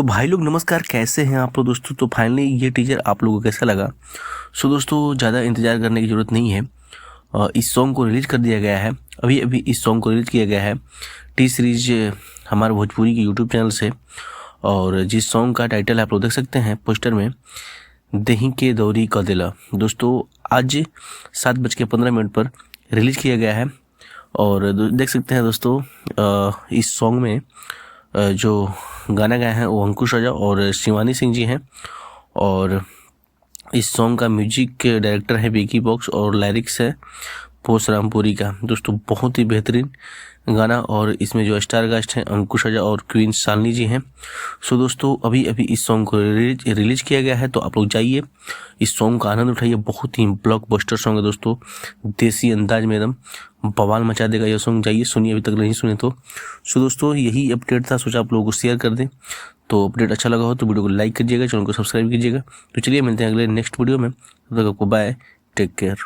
तो भाई लोग नमस्कार, कैसे हैं आप लोग दोस्तों। तो फाइनली ये टीजर आप लोगों को कैसा लगा। सो दोस्तों ज़्यादा इंतज़ार करने की ज़रूरत नहीं है। इस सॉन्ग को रिलीज कर दिया गया है। अभी अभी इस सॉन्ग को रिलीज किया गया है टी सीरीज हमारे भोजपुरी के यूट्यूब चैनल से। और जिस सॉन्ग का टाइटल आप लोग देख सकते हैं पोस्टर में, दही के दौरी का दिला। दोस्तों आज 7:15 पर रिलीज किया गया है। और देख सकते हैं दोस्तों इस सॉन्ग में जो गाना गाए हैं वो अंकुश राजा और शिवानी सिंह जी हैं। और इस सॉन्ग का म्यूजिक डायरेक्टर है विकी बॉक्स और लिरिक्स है पोस रामपुरी का। दोस्तों बहुत ही बेहतरीन गाना, और इसमें जो स्टार कास्ट हैं अंकुश राजा और क्वीन शालिनी जी हैं। सो दोस्तों अभी अभी इस सॉन्ग को रिलीज किया गया है, तो आप लोग जाइए इस सॉन्ग का आनंद उठाइए। बहुत ही ब्लॉकबस्टर सॉन्ग है दोस्तों, देसी अंदाज में एकदम बवाल मचा देगा ये सॉन्ग। जाइए सुनिए, अभी तक नहीं सुने तो। सो दोस्तों यही अपडेट था, सोचा आप लोगों को शेयर कर दें। तो अपडेट अच्छा लगा हो तो वीडियो को लाइक कीजिएगा, चैनल को सब्सक्राइब कीजिएगा। तो चलिए मिलते हैं अगले नेक्स्ट वीडियो में। तब तक आपको बाय, टेक केयर।